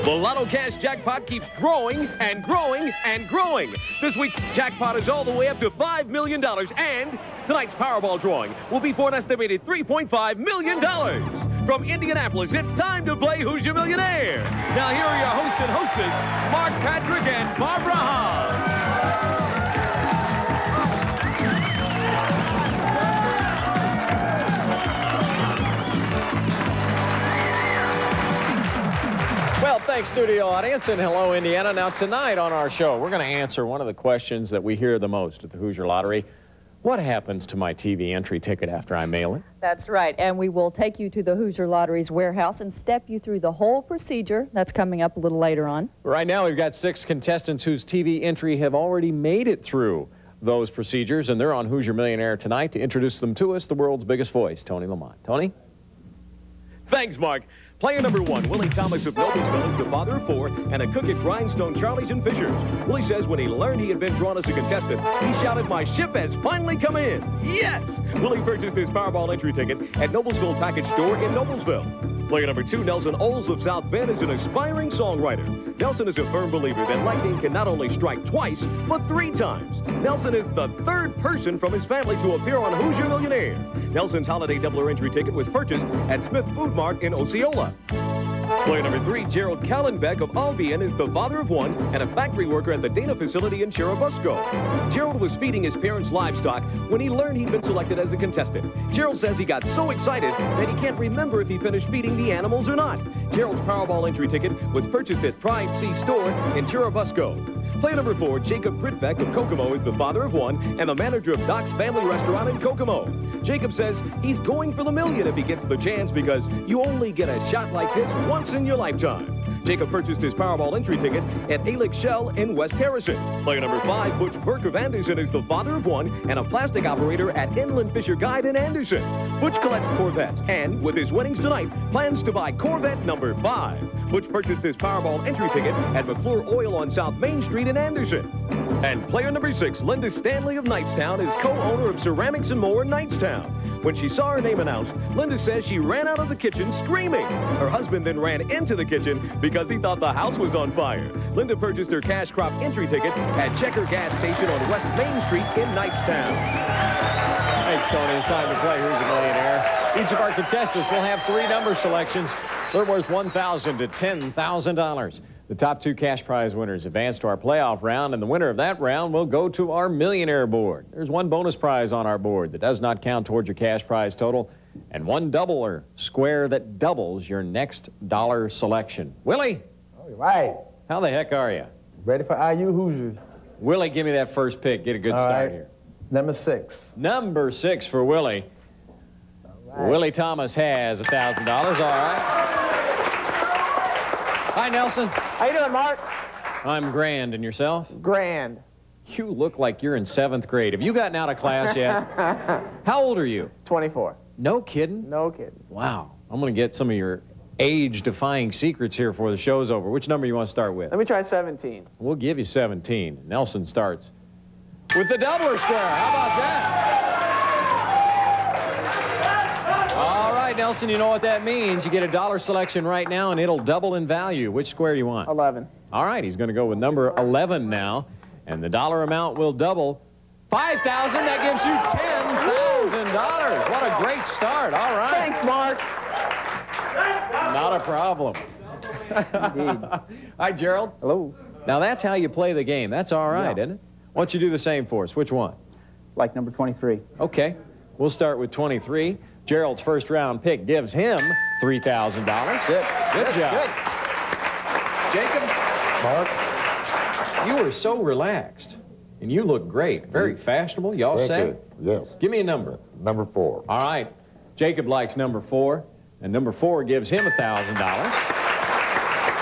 The Lotto Cash jackpot keeps growing and growing and growing. This week's jackpot is all the way up to $5 million, and tonight's Powerball drawing will be for an estimated $3.5 million. From Indianapolis, it's time to play Who's Your Millionaire? Now here are your host and hostess, Mark Patrick and Barbara Hahn. Well, thanks, studio audience, and hello, Indiana. Now, tonight on our show, we're going to answer one of the questions that we hear the most at the Hoosier Lottery. What happens to my TV entry ticket after I mail it? That's right, and we will take you to the Hoosier Lottery's warehouse and step you through the whole procedure. That's coming up a little later on. Right now, we've got 6 contestants whose TV entry have already made it through those procedures, and they're on Hoosier Millionaire tonight. To introduce them to us, the world's biggest voice, Tony Lamont. Tony? Thanks, Mark. Player number 1, Willie Thomas of Noblesville, is the father of 4 and a cook at Grindstone Charlie's in Fishers. Willie says when he learned he had been drawn as a contestant, he shouted, "My ship has finally come in." Yes! Willie purchased his Powerball entry ticket at Noblesville Package Store in Noblesville. Player number 2, Nelson Oles of South Bend, is an aspiring songwriter. Nelson is a firm believer that lightning can not only strike twice, but 3 times. Nelson is the 3rd person from his family to appear on Who's Your Millionaire? Nelson's holiday doubler entry ticket was purchased at Smith Food Mart in Osceola. Player number 3, Gerald Callenbeck of Albion, is the father of 1 and a factory worker at the Dana facility in Churubusco. Gerald was feeding his parents' livestock when he learned he'd been selected as a contestant. Gerald says he got so excited that he can't remember if he finished feeding the animals or not. Gerald's Powerball entry ticket was purchased at Pride C Store in Churubusco. Player number 4, Jacob Britbeck of Kokomo, is the father of 1 and the manager of Doc's Family Restaurant in Kokomo. Jacob says he's going for the million if he gets the chance because you only get a shot like this once in your lifetime. Jacob purchased his Powerball entry ticket at Alec Shell in West Harrison. Player number 5, Butch Burke of Anderson, is the father of 1 and a plastic operator at Inland Fisher Guide in Anderson. Butch collects Corvettes and, with his winnings tonight, plans to buy Corvette number 5. Butch purchased his Powerball entry ticket at McClure Oil on South Main Street in Anderson. And player number 6, Linda Stanley of Knightstown, is co-owner of Ceramics and More in Knightstown. When she saw her name announced, Linda says she ran out of the kitchen screaming. Her husband then ran into the kitchen because he thought the house was on fire. Linda purchased her cash crop entry ticket at Checker Gas Station on West Main Street in Knightstown. Thanks, Tony. It's time to play Who's Your Millionaire. Each of our contestants will have 3 number selections. They're worth $1,000 to $10,000. The top 2 cash prize winners advance to our playoff round, and the winner of that round will go to our Millionaire board. There's 1 bonus prize on our board that does not count towards your cash prize total, and 1 doubler square that doubles your next dollar selection. Willie? All right. How the heck are you? Ready for IU Hoosiers. Willie, give me that first pick. Get a good start here. Number 6. Number 6 for Willie. Right. Willie Thomas has $1,000. All right. Hi, Nelson. How you doing, Mark? I'm grand. And yourself? Grand. You look like you're in 7th grade. Have you gotten out of class yet? How old are you? 24. No kidding? No kidding. Wow. I'm going to get some of your age-defying secrets here before the show's over. Which number you want to start with? Let me try 17. We'll give you 17. Nelson starts with the doubler square. How about that? All right, Nelson, you know what that means. You get a dollar selection right now, and it'll double in value. Which square do you want? 11. All right, he's going to go with number 11 now, and the dollar amount will double. $5,000, that gives you $10,000. What a great start. All right. Thanks, Mark. Not a problem. Indeed. Hi, Gerald. Hello. Now, that's how you play the game. That's all right, isn't it? Why don't you do the same for us? Which one? Like number 23. Okay. We'll start with 23. Gerald's first round pick gives him $3,000. Good job. Good. Jacob? Mark? You were so relaxed, and you look great. Very fashionable. You all set? Yes. Give me a number. Number 4. All right. Jacob likes number 4, and number 4 gives him $1,000.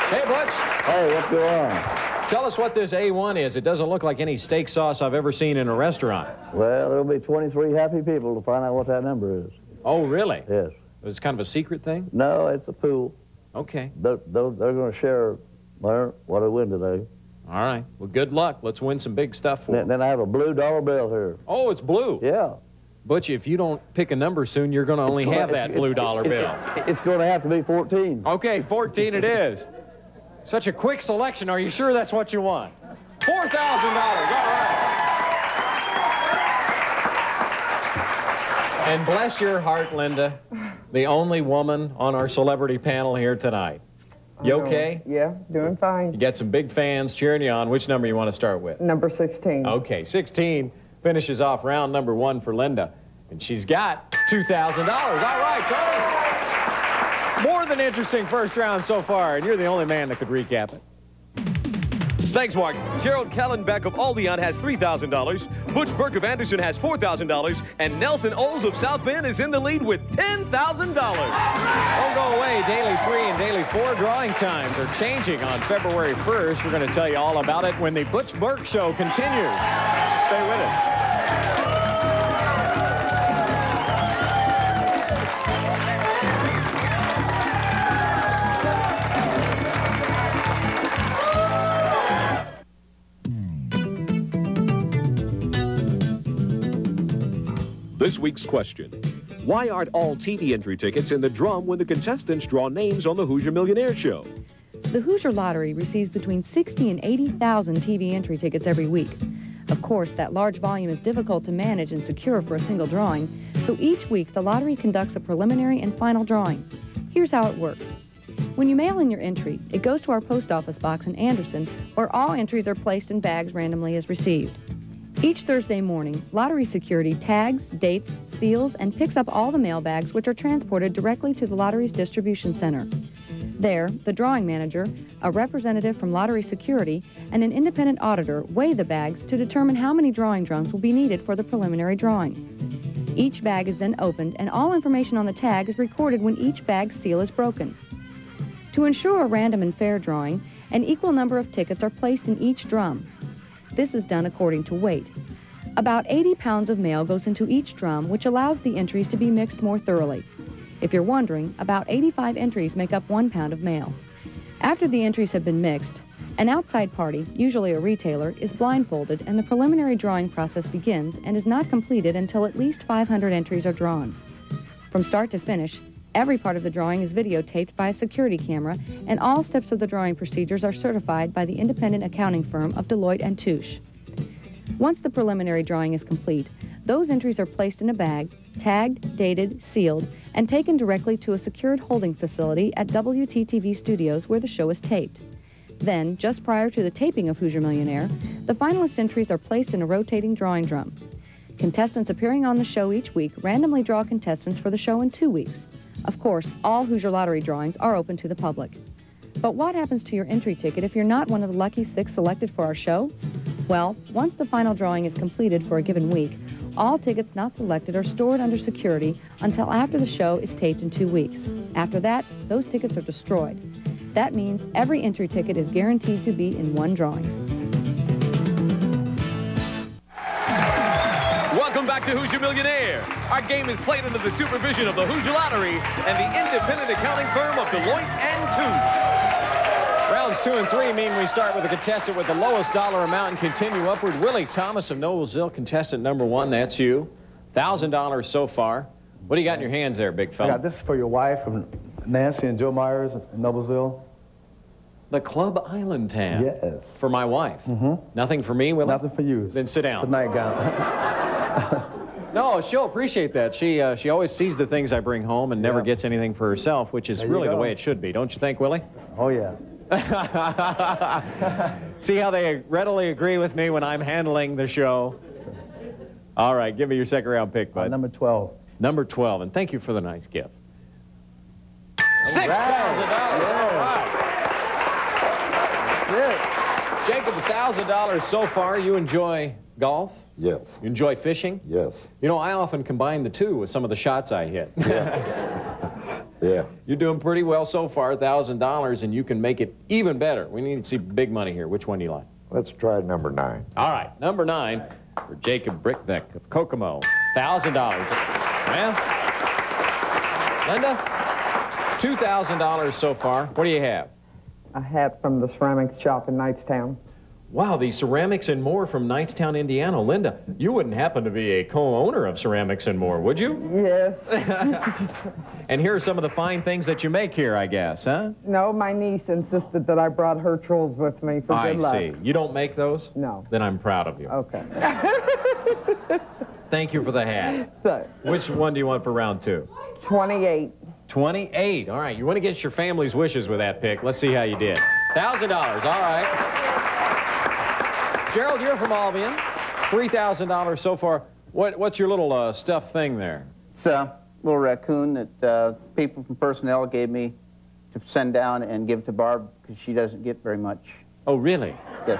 Hey, Butch. Hey, what's going on? Tell us what this A1 is. It doesn't look like any steak sauce I've ever seen in a restaurant. Well, there'll be 23 happy people to find out what that number is. Oh, really? Yes. It's kind of a secret thing? No, it's a pool. Okay. They're going to share what I win today. All right. Well, good luck. Let's win some big stuff for them. Then I have a blue dollar bill here. Oh, it's blue. Yeah. Butch, if you don't pick a number soon, you're going to only have that blue dollar bill. It's going to have to be 14. Okay, 14 it is. Such a quick selection. Are you sure that's what you want? $4,000. All right. And bless your heart, Linda, the only woman on our celebrity panel here tonight. You okay? Yeah, doing fine. You got some big fans cheering you on. Which number you want to start with? Number 16. Okay, 16 finishes off round number 1 for Linda. And she's got $2,000. All right, Tony. More than interesting first round so far, and you're the only man that could recap it. Thanks, Mark. Gerald Callenbeck of Albion has $3,000. Butch Burke of Anderson has $4,000. And Nelson Oles of South Bend is in the lead with $10,000. Don't go away. Daily 3 and Daily 4 drawing times are changing on February 1st. We're going to tell you all about it when the Butch Burke Show continues. Stay with us. This week's question: why aren't all TV entry tickets in the drum when the contestants draw names on the Hoosier Millionaire show? The Hoosier Lottery receives between 60 and 80,000 TV entry tickets every week. Of course, that large volume is difficult to manage and secure for a single drawing, so each week the lottery conducts a preliminary and final drawing. Here's how it works. When you mail in your entry, it goes to our post office box in Anderson, where all entries are placed in bags randomly as received. Each Thursday morning, lottery security tags, dates, seals, and picks up all the mail bags, which are transported directly to the lottery's distribution center. There, the drawing manager, a representative from lottery security, and an independent auditor weigh the bags to determine how many drawing drums will be needed for the preliminary drawing. Each bag is then opened, and all information on the tag is recorded when each bag's seal is broken. To ensure a random and fair drawing, an equal number of tickets are placed in each drum. This is done according to weight. About 80 pounds of mail goes into each drum, which allows the entries to be mixed more thoroughly. If you're wondering, about 85 entries make up 1 pound of mail. After the entries have been mixed, an outside party, usually a retailer, is blindfolded, and the preliminary drawing process begins and is not completed until at least 500 entries are drawn. From start to finish, every part of the drawing is videotaped by a security camera, and all steps of the drawing procedures are certified by the independent accounting firm of Deloitte & Touche. Once the preliminary drawing is complete, those entries are placed in a bag, tagged, dated, sealed, and taken directly to a secured holding facility at WTTV Studios where the show is taped. Then, just prior to the taping of Hoosier Millionaire, the finalist entries are placed in a rotating drawing drum. Contestants appearing on the show each week randomly draw contestants for the show in 2 weeks. Of course, all Hoosier Lottery drawings are open to the public. But what happens to your entry ticket if you're not one of the lucky 6 selected for our show? Well, once the final drawing is completed for a given week, all tickets not selected are stored under security until after the show is taped in 2 weeks. After that, those tickets are destroyed. That means every entry ticket is guaranteed to be in one drawing. Welcome back to Hoosier Millionaire. Our game is played under the supervision of the Hoosier Lottery and the independent accounting firm of Deloitte & Touche. Rounds 2 and 3 mean we start with the contestant with the lowest dollar amount and continue upward. Willie Thomas of Noblesville, contestant number 1. That's you. $1,000 so far. What do you got in your hands there, big fella? I got this for your wife from Nancy and Joe Myers in Noblesville. The Club Island tab. Yes. For my wife. Nothing for me, Willie? Nothing for you. Then sit down. It's a nightgown. No, she'll appreciate that. She always sees the things I bring home and never gets anything for herself, which is really the way it should be. Don't you think, Willie? Oh, yeah. See how they readily agree with me when I'm handling the show? All right, give me your second round pick, bud. Number 12. Number 12, and thank you for the nice gift. $6,000. Yeah. All right. That's it. Jacob, $1,000 so far. You enjoy golf? Yes. You enjoy fishing? Yes. You know, I often combine the two with some of the shots I hit. Yeah. You're doing pretty well so far, $1,000, and you can make it even better. We need to see big money here. Which one do you like? Let's try number 9. All right, number 9 for Jacob Brickbeck of Kokomo, $1,000. Well, Linda, $2,000 so far. What do you have? A hat from the ceramics shop in Knightstown. Wow, the Ceramics and More from Knightstown, Indiana. Linda, you wouldn't happen to be a co-owner of Ceramics and More, would you? Yes. And here are some of the fine things that you make here, I guess, huh? No, my niece insisted that I brought her tools with me for good luck. I see. You don't make those? No. Then I'm proud of you. Okay. Thank you for the hat. So, Which one do you want for round 2? 28. 28. All right, you want to get your family's wishes with that pick. Let's see how you did. $1,000. All right. Gerald, you're from Albion. $3,000 so far. What's your little stuffed thing there? It's a little raccoon that people from personnel gave me to send down and give to Barb because she doesn't get very much. Oh, really? Yes.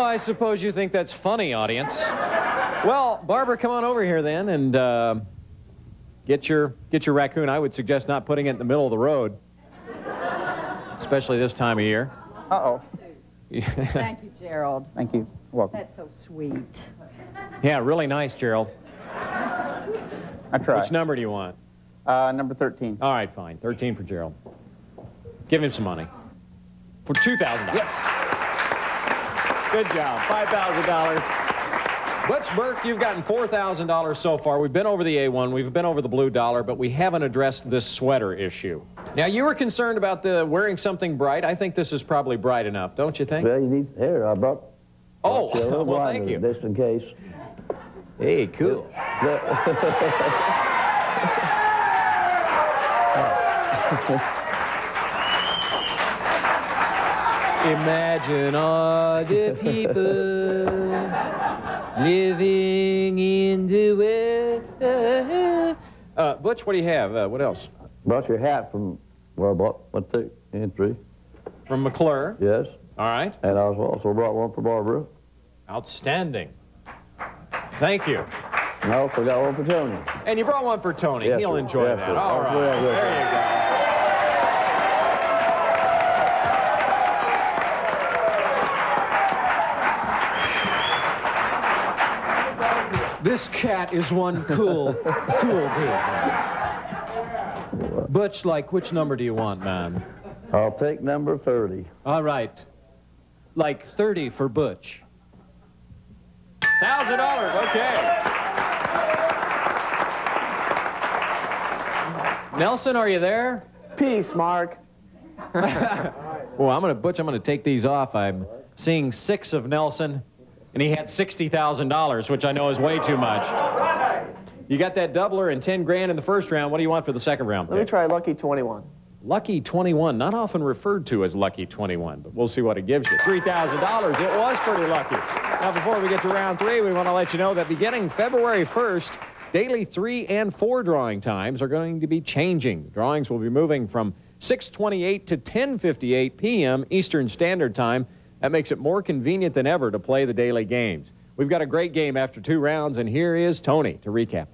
I suppose you think that's funny, audience. Well, Barbara, come on over here then and get your raccoon. I would suggest not putting it in the middle of the road, especially this time of year. Uh-oh. Thank you, Gerald. Thank you. Welcome. That's so sweet. Yeah, really nice, Gerald. I tried. Which number do you want? Number 13. All right, fine. 13 for Gerald. Give him some money. For $2,000. Yes. Good job. $5,000. Butch Burke, you've gotten $4,000 so far. We've been over the A1, we've been over the blue dollar, but we haven't addressed this sweater issue. Now, you were concerned about wearing something bright. I think this is probably bright enough, don't you think? Well, you need here. I brought you a little well, blind thank you. just in case. Hey, cool. Imagine all the people living in the West. Butch, what do you have? What else? Brought your hat from, well, I bought one, two, and three. From McClure. Yes. All right. And I also brought one for Barbara. Outstanding. Thank you. And I also got one for Tony. And you brought one for Tony. Yes, He'll sir. enjoy Yes, that. sir. All right. Yes, sir. There you go. This cat is one cool deal. Butch, like, which number do you want, man? I'll take number 30. All right. Like 30 for Butch. $1,000, okay. Nelson, are you there? Peace, Mark. Well, Butch, I'm gonna take these off. I'm seeing 6 of Nelson, and he had $60,000, which I know is way too much. You got that doubler and 10 grand in the first round. What do you want for the second round? Let me try Lucky 21. Lucky 21, not often referred to as Lucky 21, but we'll see what it gives you. $3,000, it was pretty lucky. Now, before we get to round 3, we want to let you know that beginning February 1st, daily 3 and 4 drawing times are going to be changing. The drawings will be moving from 6:28 to 10:58 p.m. Eastern Standard Time. That makes it more convenient than ever to play the daily games. We've got a great game after 2 rounds, and here is Tony to recap.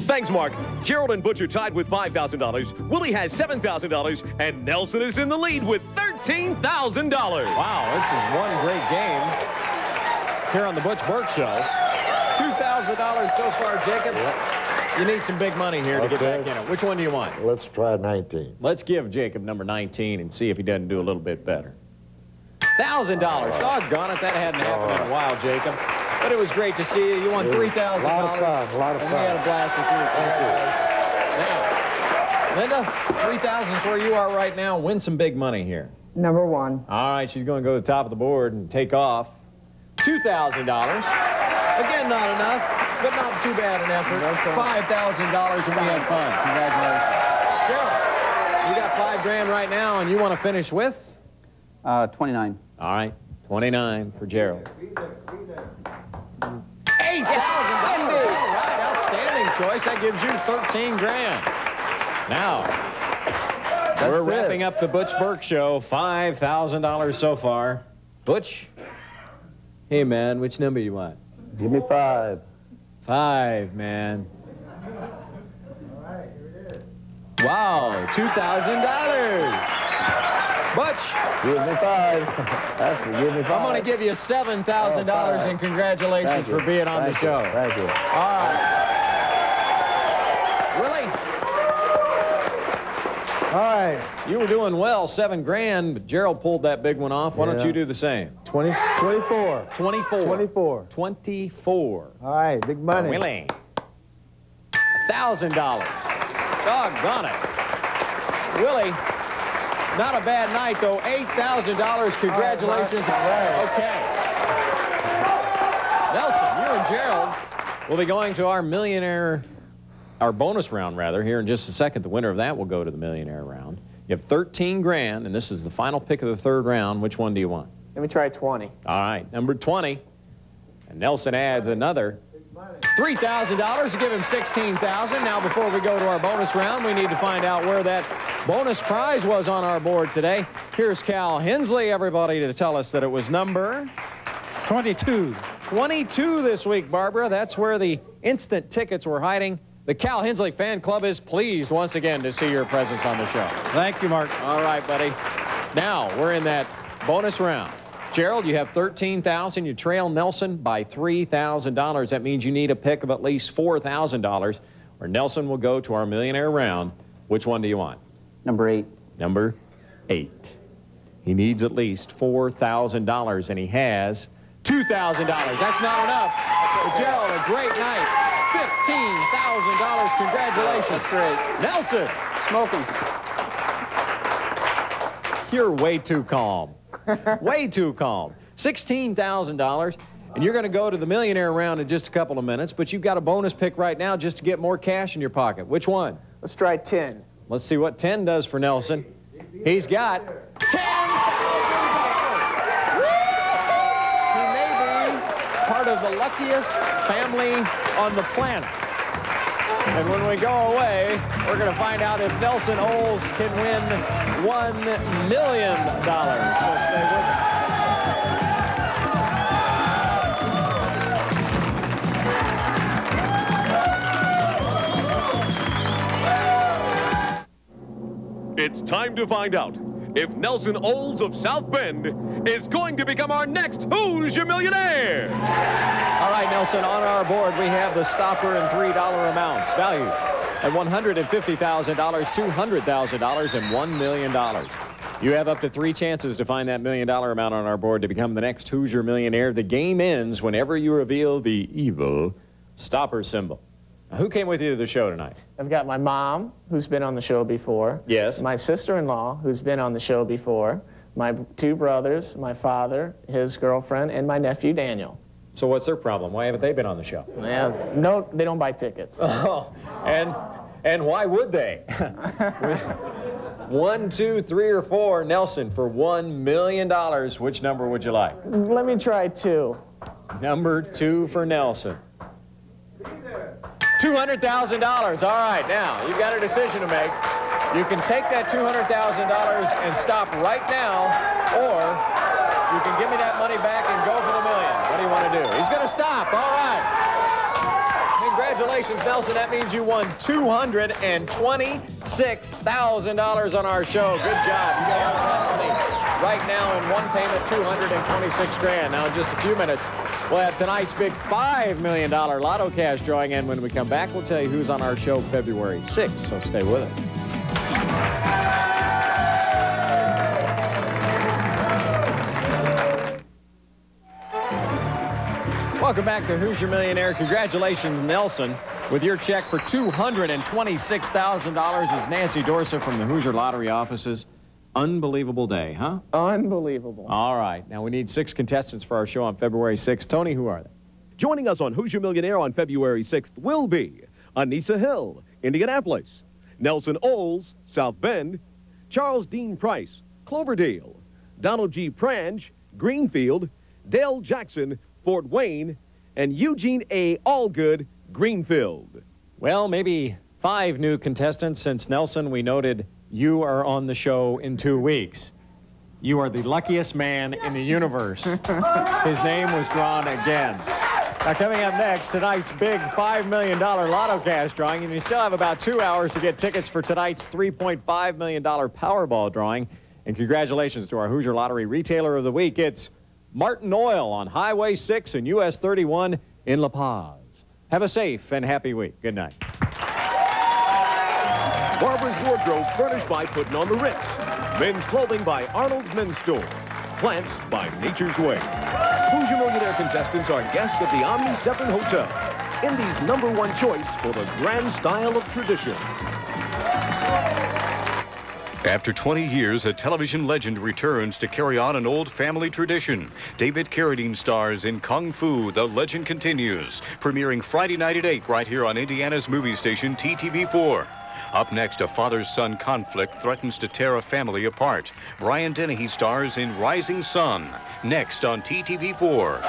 Thanks, Mark. Gerald and Butch are tied with $5,000. Willie has $7,000, and Nelson is in the lead with $13,000. Wow, this is one great game here on the Butch Burke Show. $2,000 so far, Jacob. Yep. You need some big money here to get back in it. Which one do you want? Let's try 19. Let's give Jacob number 19 and see if he doesn't do a little bit better. $1,000. Doggone it, that hadn't happened in a while, Jacob. But it was great to see you. You won $3,000. A lot of fun, a lot of And fun. we had a blast with you. Now, Linda, 3,000 is where you are right now. Win some big money here. Number 1. All right, she's going to go to the top of the board and take off. $2,000. Again, not enough, but not too bad an effort. $5,000 and we had fun. Congratulations. Gerald, you got $5 grand right now and you want to finish with? 29. All right, 29 for Gerald. $8,000. All right, outstanding choice. That gives you 13 grand. Now, we're wrapping up the Butch Burke Show. $5,000 so far. Butch? Hey, man, which number you want? Give me 5. 5, man. Wow, $2,000. Butch. Give me 5. That's for give me 5. I'm going to give you $7,000 and congratulations for being on the show. Thank you. All right. Willie? All right. You were doing well, $7,000, but Gerald pulled that big one off. Why don't you do the same? 24. 24. 24. 24. All right, big money. Willie. $1,000. Doggone it. Willie, not a bad night, though. $8,000. Congratulations. Okay. Nelson, you and Gerald will be going to our bonus round, rather, here in just a second. The winner of that will go to the millionaire round. You have $13,000, and this is the final pick of the third round. Which one do you want? Let me try 20. All right, number 20. And Nelson adds another $3,000 to give him $16,000. Now, before we go to our bonus round, we need to find out where that bonus prize was on our board today. Here's Cal Hensley, everybody, to tell us that it was number 22. 22 this week, Barbara. That's where the instant tickets were hiding. The Cal Hensley fan club is pleased once again to see your presence on the show. Thank you, Mark. All right, buddy. Now, we're in that bonus round. Gerald, you have $13,000. You trail Nelson by $3,000. That means you need a pick of at least $4,000, or Nelson will go to our millionaire round. Which one do you want? Number 8. Number 8. He needs at least $4,000, and he has $2,000. That's not enough. But Gerald, a great night. $15,000. Congratulations. That's great. Nelson. Smoking. You're way too calm. Way too calm. $16,000, and you're going to go to the millionaire round in just a couple of minutes, but you've got a bonus pick right now just to get more cash in your pocket. Which one? Let's try 10. Let's see what 10 does for Nelson. He's got $10,000. He may be part of the luckiest family on the planet. And when we go away, we're going to find out if Nelson Oles can win $1 million. So stay with us. It's time to find out if Nelson Oles of South Bend is going to become our next Hoosier Millionaire. All right, Nelson, on our board, we have the stopper in $3 amounts, valued at $150,000, $200,000, and $1 million. You have up to 3 chances to find that $1 million amount on our board to become the next Hoosier Millionaire. The game ends whenever you reveal the evil stopper symbol. Now, who came with you to the show tonight? I've got my mom, who's been on the show before. Yes. My sister-in-law, who's been on the show before. My 2 brothers, my father, his girlfriend, and my nephew, Daniel. So what's their problem? Why haven't they been on the show? Yeah, no, they don't buy tickets. Oh, and why would they? 1, 2, 3, or 4, Nelson, for $1 million. Which number would you like? Let me try 2. Number 2 for Nelson. $200,000. All right, now, you've got a decision to make. You can take that $200,000 and stop right now, or you can give me that money back and go for the million. What do you want to do? He's going to stop. All right. Congratulations, Nelson. That means you won $226,000 on our show. Good job. You got all that money right now in one payment, $226,000. Now, in just a few minutes, we'll have tonight's big $5 million lotto cash drawing, and when we come back, we'll tell you who's on our show February 6th, so stay with us. Welcome back to Hoosier Millionaire. Congratulations, Nelson, with your check for $226,000 is Nancy Dorsa from the Hoosier Lottery offices. Unbelievable day, huh? Unbelievable. All right. Now, we need 6 contestants for our show on February 6th. Tony, who are they? Joining us on Hoosier Millionaire on February 6th will be Anissa Hill, Indianapolis, Nelson Oles, South Bend, Charles Dean Price, Cloverdale, Donald G. Prange, Greenfield, Dale Jackson, Fort Wayne, and Eugene A. Allgood, Greenfield. Well, maybe 5 new contestants since, Nelson, we noted you are on the show in 2 weeks. You are the luckiest man in the universe. His name was drawn again. Now, coming up next, tonight's big $5 million lotto cash drawing, and you still have about 2 hours to get tickets for tonight's $3.5 million Powerball drawing. And congratulations to our Hoosier Lottery Retailer of the Week. It's Martin Oil on Highway 6 and US 31 in La Paz. Have a safe and happy week. Good night. Barbara's Wardrobe, furnished by Putting on the Ritz. Men's Clothing by Arnold's Men's Store. Plants by Nature's Way. Hoosier Millionaire contestants are guests at the Omni 7 Hotel. Indy's #1 choice for the grand style of tradition. After 20 years, a television legend returns to carry on an old family tradition. David Carradine stars in Kung Fu, The Legend Continues, premiering Friday night at 8 right here on Indiana's movie station TTV4. Up next, a father-son conflict threatens to tear a family apart. Brian Dennehy stars in Rising Sun, next on TTV4.